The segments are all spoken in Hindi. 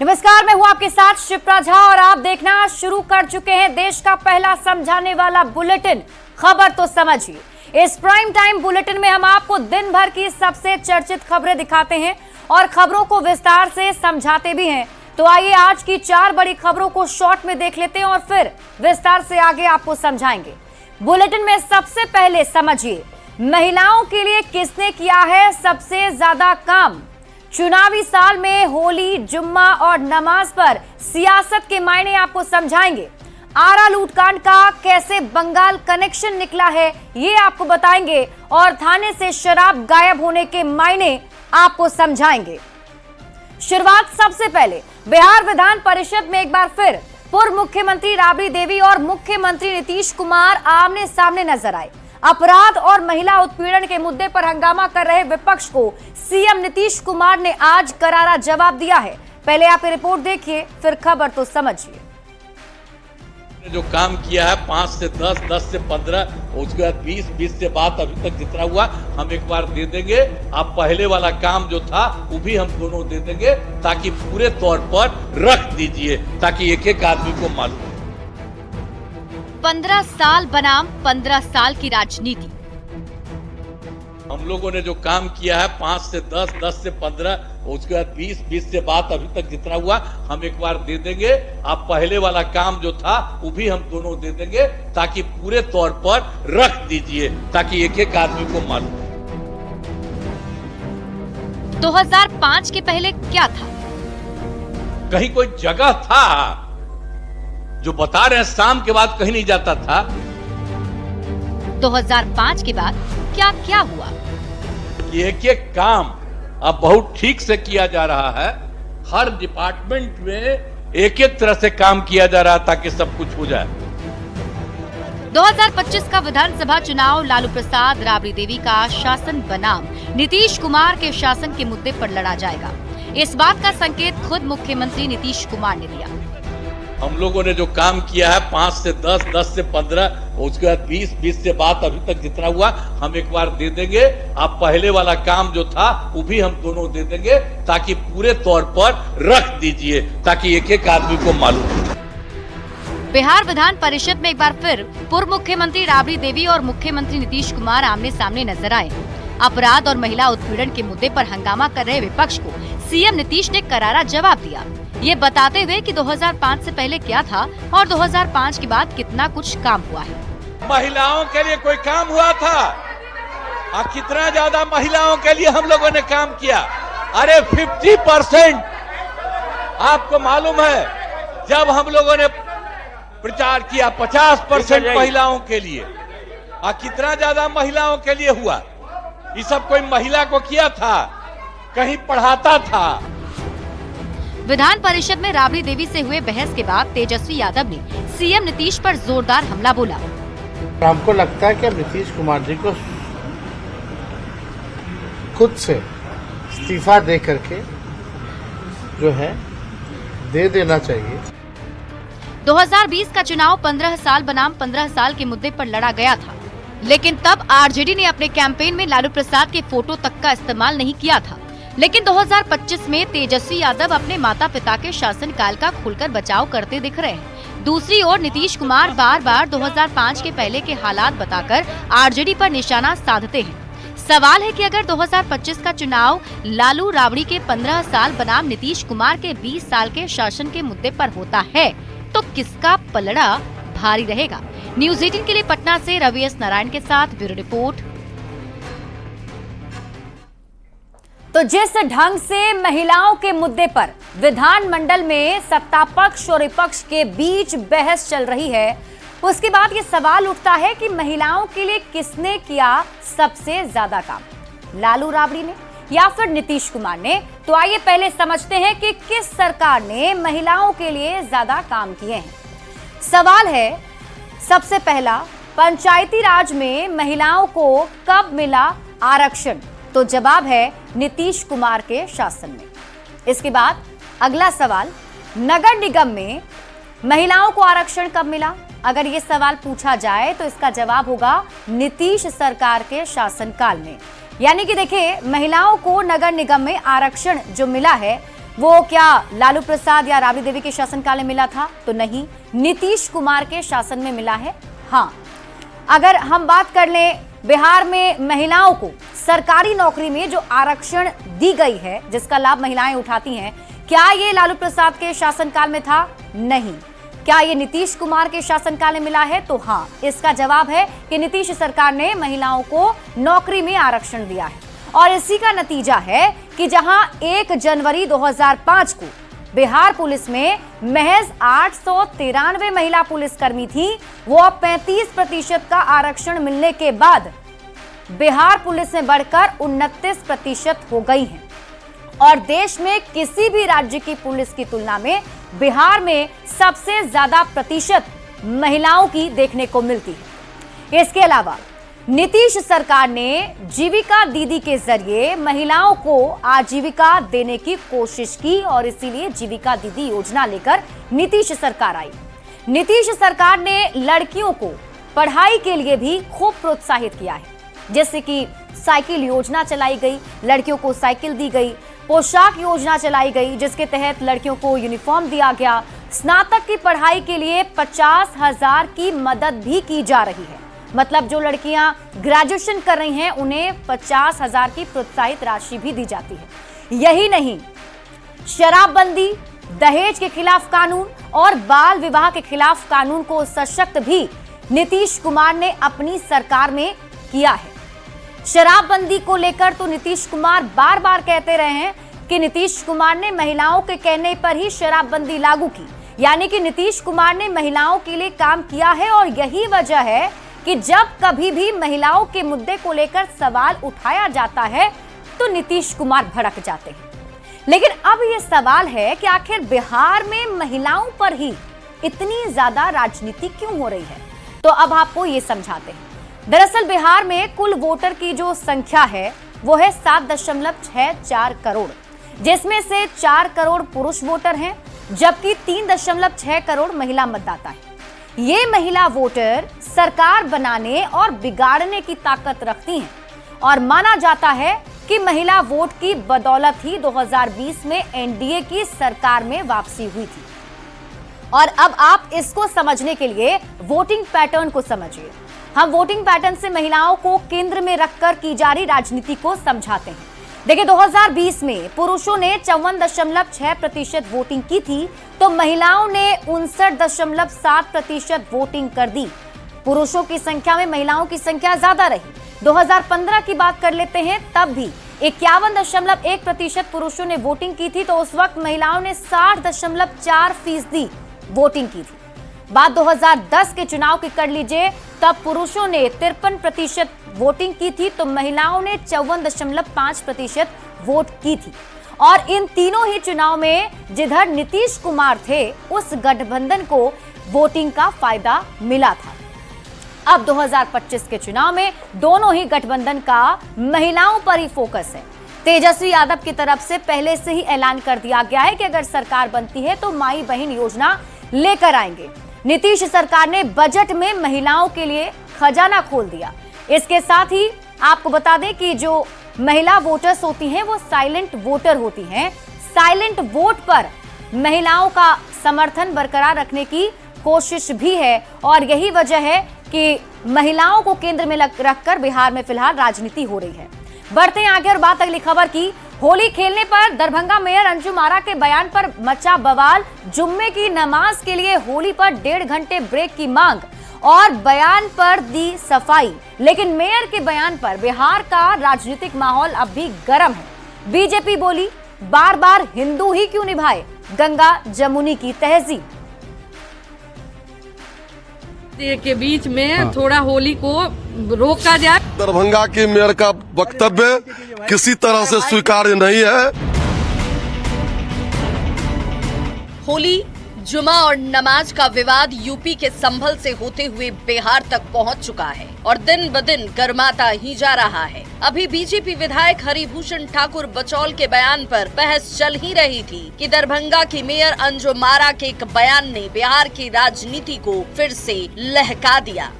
नमस्कार, मैं हूं आपके साथ शिप्रा झा और आप देखना शुरू कर चुके हैं देश का पहला समझाने वाला बुलेटिन खबर तो समझिए। इस प्राइम टाइम बुलेटिन में हम आपको दिन भर की सबसे चर्चित खबरें दिखाते हैं और खबरों को विस्तार से समझाते भी हैं। तो आइए आज की 4 बड़ी खबरों को शॉर्ट में देख लेते हैं और फिर विस्तार से आगे आपको समझाएंगे। बुलेटिन में सबसे पहले समझिए, महिलाओं के लिए किसने किया है सबसे ज्यादा काम। चुनावी साल में होली, जुम्मा और नमाज पर सियासत के मायने आपको समझाएंगे। आरा लूटकांड का कैसे बंगाल कनेक्शन निकला है ये आपको बताएंगे और थाने से शराब गायब होने के मायने आपको समझाएंगे। शुरुआत सबसे पहले बिहार विधान परिषद में एक बार फिर पूर्व मुख्यमंत्री राबड़ी देवी और मुख्यमंत्री नीतीश कुमार आमने सामने नजर आए। अपराध और महिला उत्पीड़न के मुद्दे पर हंगामा कर रहे विपक्ष को सीएम नीतीश कुमार ने आज करारा जवाब दिया है। पहले आप ये रिपोर्ट देखिए, फिर खबर तो समझिए। जो काम किया है 5 से 10, 10 से 15, उसके बाद 20, 20 से बात अभी तक जितना हुआ हम एक बार दे देंगे। आप पहले वाला काम जो था वो भी हम दोनों दे देंगे ताकि पूरे तौर पर रख दीजिए, ताकि एक एक आदमी को मालूम। 15 साल बनाम 15 साल की राजनीति। हम लोगों ने जो काम किया है 5 से 10, 10 से 15, उसके बाद 20, 20 से बात अभी तक जितना हुआ हम एक बार दे देंगे। आप पहले वाला काम जो था वो भी हम दोनों दे देंगे ताकि पूरे तौर पर रख दीजिए, ताकि एक एक आदमी को मालूम। 2005 के पहले क्या था? कहीं कोई जगह था जो बता रहे हैं शाम के बाद कहीं नहीं जाता था। 2005 के बाद क्या क्या हुआ? एक एक काम अब बहुत ठीक से किया जा रहा है। हर डिपार्टमेंट में एक एक तरह से काम किया जा रहा है ताकि सब कुछ हो जाए। 2025 का विधानसभा चुनाव लालू प्रसाद राबड़ी देवी का शासन बनाम नीतीश कुमार के शासन के मुद्दे पर लड़ा जाएगा। इस बात का संकेत खुद मुख्यमंत्री नीतीश कुमार ने दिया। हम लोगों ने जो काम किया है 5 से 10, 10 से 15, उसके बाद 20, 20 से बात अभी तक जितना हुआ हम एक बार दे देंगे। आप पहले वाला काम जो था वो भी हम दोनों दे देंगे ताकि पूरे तौर पर रख दीजिए, ताकि एक एक आदमी को मालूम। बिहार विधान परिषद में एक बार फिर पूर्व मुख्यमंत्री राबड़ी देवी और मुख्यमंत्री नीतीश कुमार आमने सामने नजर आए। अपराध और महिला उत्पीड़न के मुद्दे पर हंगामा कर रहे विपक्ष को सीएम नीतीश ने करारा जवाब दिया, ये बताते हुए कि 2005 से पहले क्या था और 2005 के बाद कितना कुछ काम हुआ है। महिलाओं के लिए कोई काम हुआ था? कितना ज्यादा महिलाओं के लिए हम लोगों ने काम किया। अरे 50%। आपको मालूम है जब हम लोगों ने प्रचार किया 50% महिलाओं के लिए, कितना ज्यादा महिलाओं के लिए हुआ। ये सब कोई महिला को किया था? कहीं पढ़ाता था? विधान परिषद में राबड़ी देवी से हुए बहस के बाद तेजस्वी यादव ने सीएम नीतीश पर जोरदार हमला बोला। हमको लगता है कि नीतीश कुमार जी को खुद से इस्तीफा दे करके जो है दे देना चाहिए। 2020 का चुनाव 15 साल बनाम 15 साल के मुद्दे पर लड़ा गया था, लेकिन तब आरजेडी ने अपने कैंपेन में लालू प्रसाद के फोटो तक का इस्तेमाल नहीं किया था। लेकिन 2025 में तेजस्वी यादव अपने माता पिता के शासनकाल का खुलकर बचाव करते दिख रहे हैं। दूसरी ओर नीतीश कुमार बार बार 2005 के पहले के हालात बताकर आरजेडी पर निशाना साधते हैं। सवाल है कि अगर 2025 का चुनाव लालू राबड़ी के 15 साल बनाम नीतीश कुमार के 20 साल के शासन के मुद्दे पर होता है तो किसका पलड़ा भारी रहेगा? न्यूज 18 के लिए पटना से रवि एस नारायण के साथ ब्यूरो रिपोर्ट। तो जिस ढंग से महिलाओं के मुद्दे पर विधानमंडल में सत्तापक्ष और विपक्ष के बीच बहस चल रही है, उसके बाद ये सवाल उठता है कि महिलाओं के लिए किसने किया सबसे ज्यादा काम, लालू राबड़ी ने या फिर नीतीश कुमार ने? तो आइए पहले समझते हैं कि किस सरकार ने महिलाओं के लिए ज्यादा काम किए हैं। सवाल है सबसे पहला, पंचायती राज में महिलाओं को कब मिला आरक्षण? तो जवाब है नीतीश कुमार के शासन में। इसके बाद अगला सवाल, नगर निगम में महिलाओं को आरक्षण कब मिला? अगर ये सवाल पूछा जाए तो इसका जवाब होगा नीतीश सरकार के शासनकाल में। यानी कि देखिए, महिलाओं को नगर निगम में आरक्षण जो मिला है वो क्या लालू प्रसाद या राबड़ी देवी के शासनकाल में मिला था? तो नहीं, नीतीश कुमार के शासन में मिला है। हाँ, अगर हम बात कर लें बिहार में महिलाओं को सरकारी नौकरी में जो आरक्षण दी गई है, जिसका लाभ महिलाएं उठाती हैं, क्या ये लालू प्रसाद के शासनकाल में था? नहीं। क्या ये नीतीश कुमार के शासनकाल में मिला है? तो हाँ, इसका जवाब है कि नीतीश सरकार ने महिलाओं को नौकरी में आरक्षण दिया है। और इसी का नतीजा है कि जहां 1 जनवरी 2005 को बिहार पुलिस में महज 893 महिला पुलिसकर्मी थी, वो अब 35% का आरक्षण मिलने के बाद बिहार पुलिस में बढ़कर 29% हो गई हैं। और देश में किसी भी राज्य की पुलिस की तुलना में बिहार में सबसे ज्यादा प्रतिशत महिलाओं की देखने को मिलती है। इसके अलावा नीतीश सरकार ने जीविका दीदी के जरिए महिलाओं को आजीविका देने की कोशिश की और इसीलिए जीविका दीदी योजना लेकर नीतीश सरकार आई। नीतीश सरकार ने लड़कियों को पढ़ाई के लिए भी खूब प्रोत्साहित किया है, जैसे कि साइकिल योजना चलाई गई, लड़कियों को साइकिल दी गई, पोशाक योजना चलाई गई जिसके तहत लड़कियों को यूनिफॉर्म दिया गया, स्नातक की पढ़ाई के लिए 50,000 की मदद भी की जा रही है। मतलब जो लड़कियां ग्रेजुएशन कर रही हैं उन्हें 50,000 की प्रोत्साहित राशि भी दी जाती है। यही नहीं, शराबबंदी, दहेज के खिलाफ कानून और बाल विवाह के खिलाफ कानून को सशक्त भी नीतीश कुमार ने अपनी सरकार में किया है। शराबबंदी को लेकर तो नीतीश कुमार बार बार कहते रहे हैं कि नीतीश कुमार ने महिलाओं के कहने पर ही शराबबंदी लागू की, यानी कि नीतीश कुमार ने महिलाओं के लिए काम किया है। और यही वजह है कि जब कभी भी महिलाओं के मुद्दे को लेकर सवाल उठाया जाता है तो नीतीश कुमार भड़क जाते हैं। लेकिन अब यह सवाल है कि आखिर बिहार में महिलाओं पर ही इतनी ज्यादा राजनीति क्यों हो रही है? तो अब आपको ये समझाते हैं। दरअसल बिहार में कुल वोटर की जो संख्या है वो है 7.64 करोड़, जिसमें से 4 करोड़ पुरुष वोटर हैं, जबकि 3.6 करोड़ महिला मतदाता है। ये महिला वोटर सरकार बनाने और बिगाड़ने की ताकत रखती हैं और माना जाता है कि महिला वोट की बदौलत ही 2020 में एनडीए की सरकार में वापसी हुई थी। और अब आप इसको समझने के लिए वोटिंग पैटर्न को समझिए। हम वोटिंग पैटर्न से महिलाओं को केंद्र में रखकर की जा रही राजनीति को समझाते हैं। देखिए, 2020 में पुरुषों ने 54.6% वोटिंग की थी तो महिलाओं ने 59.7% वोटिंग कर दी। पुरुषों की संख्या में महिलाओं की संख्या ज्यादा रही। 2015 की बात कर लेते हैं, तब भी 51.1% पुरुषों ने वोटिंग की थी तो उस वक्त महिलाओं ने 60.4% वोटिंग की थी। बात 2010 के चुनाव की कर लीजिए, तब पुरुषों ने 53% वोटिंग की थी तो महिलाओं ने 54.5% वोट की थी। और इन तीनों ही चुनाव में जिधर नीतीश कुमार थे उस गठबंधन को वोटिंग का फायदा मिला था। अब 2025 के चुनाव में दोनों ही गठबंधन का महिलाओं पर ही फोकस है। तेजस्वी यादव की तरफ से पहले से ही ऐलान कर दिया गया है कि अगर सरकार बनती है तो माई बहन योजना लेकर आएंगे। नीतीश सरकार ने बजट में महिलाओं के लिए खजाना खोल दिया। इसके साथ ही आपको बता दें कि जो महिला वोटर्स होती हैं वो साइलेंट वोटर होती हैं। साइलेंट वोट पर महिलाओं का समर्थन बरकरार रखने की कोशिश भी है और यही वजह है कि महिलाओं को केंद्र में रखकर बिहार में फिलहाल राजनीति हो रही है। बढ़ते हैं आगे और बात अगली खबर की। होली खेलने पर दरभंगा मेयर अंजुम आरा के बयान पर मचा बवाल। जुम्मे की नमाज के लिए होली पर 1.5 घंटे ब्रेक की मांग और बयान पर दी सफाई। लेकिन मेयर के बयान पर बिहार का राजनीतिक माहौल अब भी गर्म है। बीजेपी बोली, बार बार हिंदू ही क्यों निभाए गंगा जमुनी की तहजीब। के बीच में थोड़ा होली को रोका जाए। दरभंगा के मेयर का वक्तव्य किसी तरह से स्वीकार्य नहीं है। होली, जुमा और नमाज का विवाद यूपी के संभल से होते हुए बिहार तक पहुंच चुका है और दिन ब दिन गर्माता ही जा रहा है। अभी बीजेपी विधायक हरिभूषण ठाकुर बचौल के बयान पर बहस चल ही रही थी कि दरभंगा की मेयर अंजुम आरा के एक बयान ने बिहार की राजनीति को फिर से लहका दिया।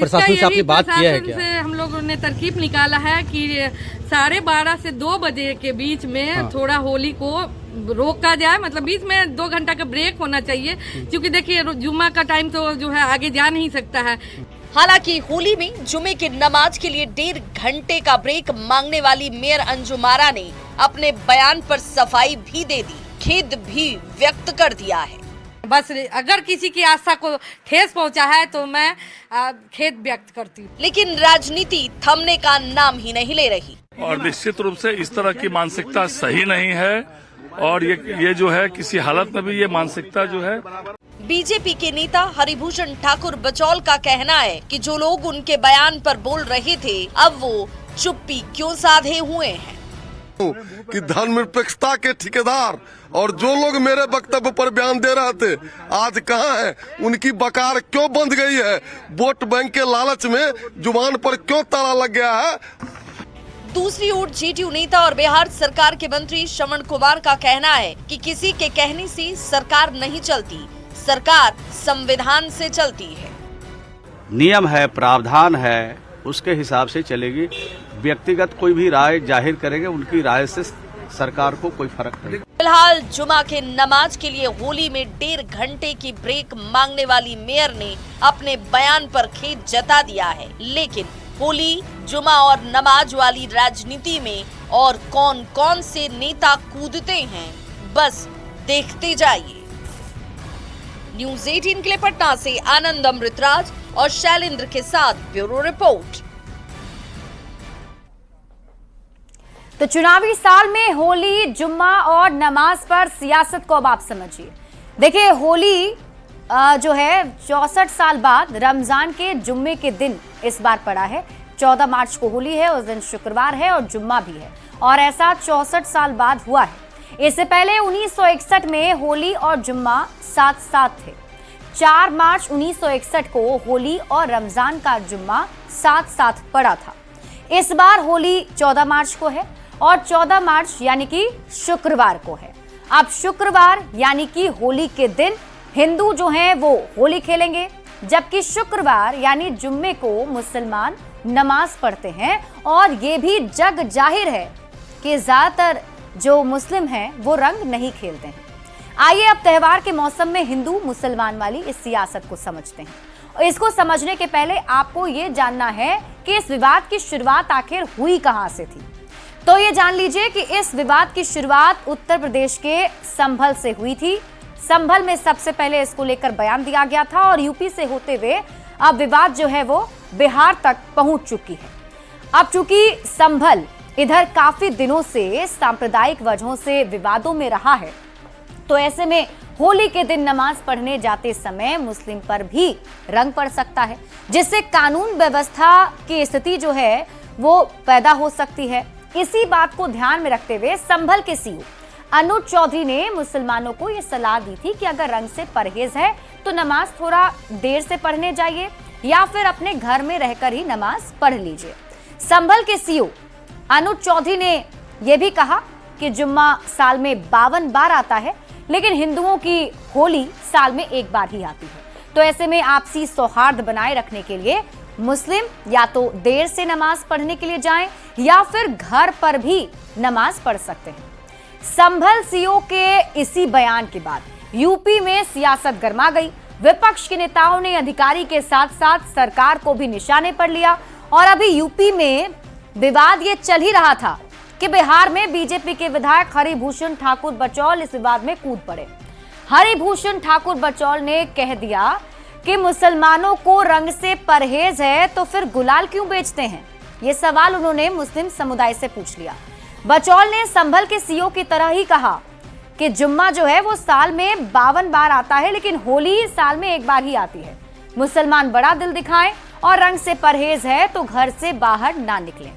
प्रशासन से आपने बात किया है क्या? से हम लोगों ने तरकीब निकाला है कि 12:30 से 2 बजे के बीच में थोड़ा होली को रोका जाए, मतलब बीच में 2 घंटा का ब्रेक होना चाहिए, क्योंकि देखिए जुम्मा का टाइम तो जो है आगे जा नहीं सकता है। हालांकि होली में जुमे की नमाज के लिए 1.5 घंटे का ब्रेक मांगने वाली मेयर अंजुम आरा ने अपने बयान पर सफाई भी दे दी, खेद भी व्यक्त कर दिया है। बस अगर किसी की आस्था को ठेस पहुंचा है तो मैं खेद व्यक्त करती हूँ। लेकिन राजनीति थमने का नाम ही नहीं ले रही और निश्चित रूप से इस तरह की मानसिकता सही नहीं है और ये जो है किसी हालत में भी ये मानसिकता जो है। बीजेपी के नेता हरिभूषण ठाकुर बचौल का कहना है कि जो लोग उनके बयान पर बोल रहे थे अब वो चुप्पी क्यों साधे हुए हैं। कि धर्मनिरपेक्षता के ठेकेदार और जो लोग मेरे वक्तव्य पर बयान दे रहे थे आज कहाँ हैं? उनकी बकार क्यों बंद गई है? वोट बैंक के लालच में जुबान पर क्यों ताला लग गया है? दूसरी ओर जेडीयू नेता और बिहार सरकार के मंत्री श्रवण कुमार का कहना है कि किसी के कहने से सरकार नहीं चलती, सरकार संविधान से चलती है। नियम है, प्रावधान है, उसके हिसाब से चलेगी। व्यक्तिगत कोई भी राय जाहिर करेंगे, उनकी राय से सरकार को कोई फर्क नहीं। फिलहाल जुमा के नमाज के लिए होली में 1.5 घंटे की ब्रेक मांगने वाली मेयर ने अपने बयान पर खेद जता दिया है। लेकिन होली, जुमा और नमाज वाली राजनीति में और कौन कौन से नेता कूदते हैं, बस देखते जाइए। न्यूज़ 18 के लिए पटना से आनंद अमृतराज और शैलेंद्र के साथ ब्यूरो रिपोर्ट। तो चुनावी साल में होली, जुम्मा और नमाज पर सियासत को अब आप समझिए। देखिए होली जो है 64 साल बाद रमजान के जुम्मे के दिन इस बार पड़ा है। 14 मार्च को होली है, उस दिन शुक्रवार है और जुम्मा भी है और ऐसा 64 साल बाद हुआ है। इससे पहले 1961 में होली और जुम्मा साथ साथ थे। 4 मार्च 1961 को होली और रमजान का जुम्मा साथ साथ पड़ा था। इस बार होली 14 मार्च को है और 14 मार्च यानी कि शुक्रवार को है। अब शुक्रवार यानी कि होली के दिन हिंदू जो हैं वो होली खेलेंगे, जबकि शुक्रवार यानी जुम्मे को मुसलमान नमाज पढ़ते हैं और ये भी जग जाहिर है कि ज्यादातर जो मुस्लिम हैं वो रंग नहीं खेलते हैं। आइए अब त्योहार के मौसम में हिंदू मुसलमान वाली इस सियासत को समझते हैं। और इसको समझने के पहले आपको ये जानना है कि इस विवाद की शुरुआत आखिर हुई कहां से थी। तो ये जान लीजिए कि इस विवाद की शुरुआत उत्तर प्रदेश के संभल से हुई थी। संभल में सबसे पहले इसको लेकर बयान दिया गया था और यूपी से होते हुए अब विवाद जो है वो बिहार तक पहुंच चुकी है। अब चूंकि संभल इधर काफी दिनों से सांप्रदायिक वजहों से विवादों में रहा है, तो ऐसे में होली के दिन नमाज पढ़ने जाते समय मुस्लिम पर भी रंग पड़ सकता है, जिससे कानून व्यवस्था की स्थिति जो है वो पैदा हो सकती है। इसी बात को ध्यान में रखते हुए संभल के सीओ अनुज चौधरी ने मुसलमानों को ये सलाह दी थी कि अगर रंग से परहेज है तो नमाज थोड़ा देर से पढ़ने जाइए या फिर अपने घर में रहकर ही नमाज पढ़ लीजिए। संभल के सीओ अनुज चौधरी ने यह भी कहा कि जुम्मा साल में 52 बार आता है, लेकिन हिंदुओं की होली साल में एक बार ही आती है। तो ऐसे में आपसी सौहार्द बनाए रखने के लिए मुस्लिम या तो देर से नमाज पढ़ने के लिए जाएं या फिर घर पर भी नमाज पढ़ सकते हैं। संभल सीओ के इसी बयान के बाद यूपी में सियासत गर्मा गई। विपक्ष के नेताओं ने अधिकारी के साथ साथ सरकार को भी निशाने पर लिया और अभी यूपी में विवाद ये चल ही रहा था कि बिहार में बीजेपी के विधायक हरिभूषण ठाकुर बचौल इस विवाद में कूद पड़े। हरिभूषण ठाकुर बचौल ने कह दिया कि मुसलमानों को रंग से परहेज है तो फिर गुलाल क्यों बेचते हैं। ये सवाल उन्होंने मुस्लिम समुदाय से पूछ लिया। बचौल ने संभल के सीओ की तरह ही कहा कि जुम्मा जो है वो साल में 52 बार आता है, लेकिन होली साल में एक बार ही आती है। मुसलमान बड़ा दिल दिखाएं और रंग से परहेज है तो घर से बाहर ना निकलें।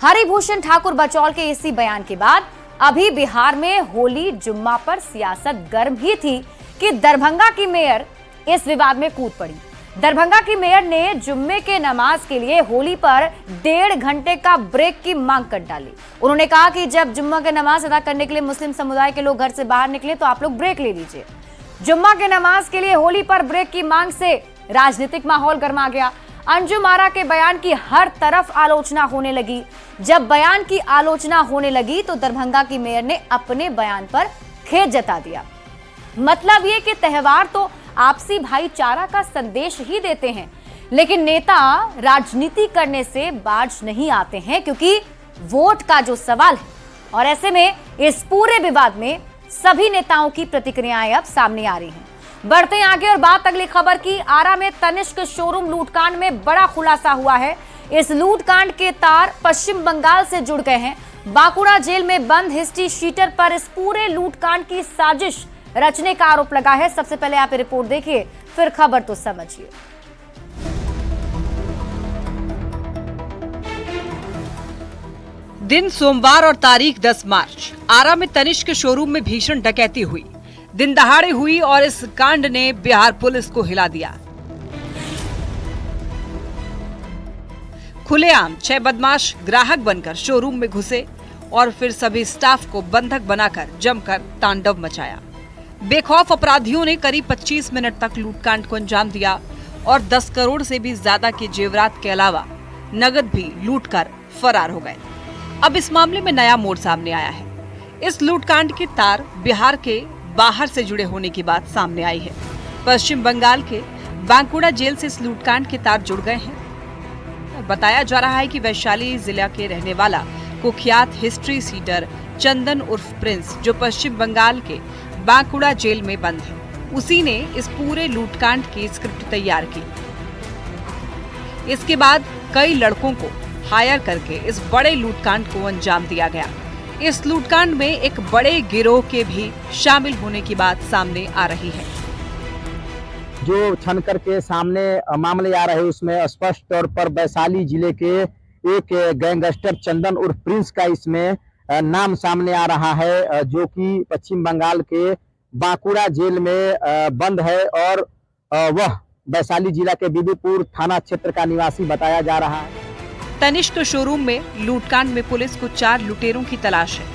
हरिभूषण ठाकुर बचौल के इसी बयान के बाद अभी बिहार में होली जुम्मा पर सियासत गर्म ही थी कि दरभंगा की मेयर इस विवाद में कूद पड़ी। दरभंगा की मेयर ने जुम्मे के नमाज के लिए होली पर 1.5 घंटे का ब्रेक की मांग कर डाली। उन्होंने कहा कि जब जुम्मा के नमाज अदा करने के लिए मुस्लिम समुदाय के लोग घर से बाहर निकले तो आप लोग ब्रेक ले लीजिए। जुम्मा के नमाज के लिए होली पर ब्रेक की मांग से राजनीतिक माहौल गर्मा गया। अंजुम आरा के बयान की हर तरफ आलोचना होने लगी। जब बयान की आलोचना होने लगी तो दरभंगा की मेयर ने अपने बयान पर खेद जता दिया। मतलब ये कि त्योहार तो आपसी भाईचारा का संदेश ही देते हैं, लेकिन नेता राजनीति करने से बाज नहीं आते हैं, क्योंकि वोट का जो सवाल है। और ऐसे में इस पूरे विवाद में सभी नेताओं की प्रतिक्रियाएं अब सामने आ रही हैं। बढ़ते हैं आगे और बात अगली खबर की। आरा में तनिष्क शोरूम लूटकांड में बड़ा खुलासा हुआ है। इस लूटकांड के तार पश्चिम बंगाल से जुड़ गए हैं। बांकुड़ा जेल में बंद हिस्ट्री शीटर पर इस पूरे लूटकांड की साजिश रचने का आरोप लगा है। सबसे पहले आप रिपोर्ट देखिए, फिर खबर तो समझिए। दिन सोमवार और तारीख 10 मार्च आरा में तनिष्क शोरूम में भीषण डकैती हुई। दिन दहाड़े हुई और इस कांड ने बिहार पुलिस को हिला दिया। खुलेआम 6 बदमाश ग्राहक बनकर शोरूम में घुसे और फिर सभी स्टाफ को बंधक बनाकर जमकर तांडव मचाया। बेखौफ अपराधियों ने करीब 25 मिनट तक लूटकांड को अंजाम दिया और 10 करोड़ से भी ज्यादा के जेवरात के अलावा नगद भी लूटकर फरार हो गए। अब इस मामले में नया मोड़ सामने आया है। इस लूटकांड के तार बिहार के बाहर से जुड़े होने की बात सामने आई है। पश्चिम बंगाल के बांकुड़ा जेल से इस लूटकांड के तार जुड़ गए हैं। बताया जा रहा है कि वैशाली जिला के रहने वाला कुख्यात हिस्ट्री सीटर चंदन उर्फ प्रिंस, जो पश्चिम बंगाल के बांकुड़ा जेल में बंद है, उसी ने इस पूरे लूटकांड की स्क्रिप्ट तैयार की। इसके बाद कई लड़कों को हायर करके इस बड़े लूटकांड को अंजाम दिया गया। इस लूटकांड में एक बड़े गिरोह के भी शामिल होने की बात सामने आ रही है। जो छनकर के सामने मामले आ रहे हैं उसमें स्पष्ट तौर पर वैशाली जिले के एक गैंगस्टर चंदन उर्फ प्रिंस का इसमें नाम सामने आ रहा है, जो कि पश्चिम बंगाल के बांकुड़ा जेल में बंद है और वह वैशाली जिला के बीबीपुर थाना क्षेत्र का निवासी बताया जा रहा है। तनिष्क शोरूम में लूटकांड में पुलिस को 4 लुटेरों की तलाश है।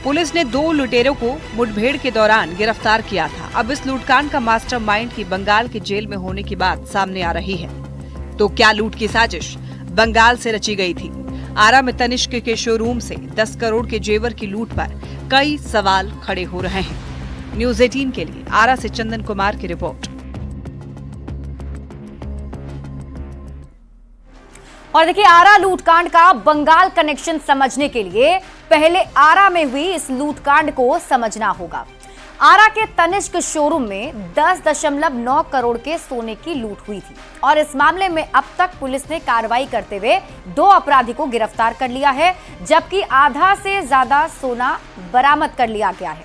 पुलिस ने 2 लुटेरों को मुठभेड़ के दौरान गिरफ्तार किया था। अब इस लूटकांड का मास्टरमाइंड की बंगाल के जेल में होने की बात सामने आ रही है। तो क्या लूट की साजिश बंगाल से रची गई थी? आरा में तनिष्क के शोरूम से 10 करोड़ के जेवर की लूट पर कई सवाल खड़े हो रहे हैं। न्यूज़ 18 के लिए आरा से चंदन कुमार की रिपोर्ट। और देखिए, आरा लूटकांड का बंगाल कनेक्शन समझने के लिए पहले आरा में हुई इस लूटकांड को समझना होगा। आरा के तनिष्क शोरूम में 10.9 करोड़ के सोने की लूट हुई थी और इस मामले में अब तक पुलिस ने कार्रवाई करते हुए 2 अपराधी को गिरफ्तार कर लिया है, जबकि आधा से ज्यादा सोना बरामद कर लिया गया है।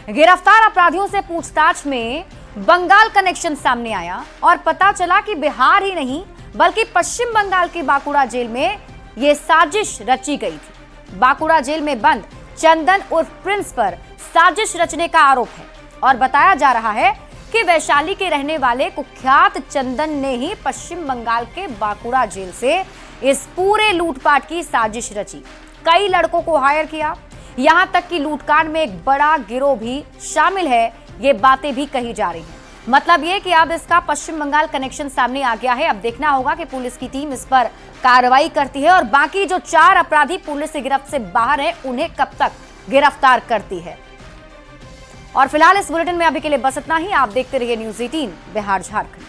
गिरफ्तार अपराधियों से पूछताछ में बंगाल कनेक्शन सामने आया और पता चला कि बिहार ही नहीं बल्कि पश्चिम बंगाल की बांकुड़ा जेल में यह साजिश रची गई थी। बांकुड़ा जेल में बंद चंदन उर्फ प्रिंस पर साजिश रचने का आरोप है और बताया जा रहा है कि वैशाली के रहने वाले कुख्यात चंदन ने ही पश्चिम बंगाल के बांकुड़ा जेल से इस पूरे लूटपाट की साजिश रची। कई लड़कों को हायर किया, यहां तक कि लूटकांड में एक बड़ा गिरोह भी शामिल है, ये बातें भी कही जा रही हैं। मतलब ये कि अब इसका पश्चिम बंगाल कनेक्शन सामने आ गया है। अब देखना होगा कि पुलिस की टीम इस पर कार्रवाई करती है और बाकी जो 4 अपराधी पुलिस की गिरफ्त से बाहर हैं, उन्हें कब तक गिरफ्तार करती है। और फिलहाल इस बुलेटिन में अभी के लिए बस इतना ही। आप देखते रहिए न्यूज़ 18 बिहार झारखंड।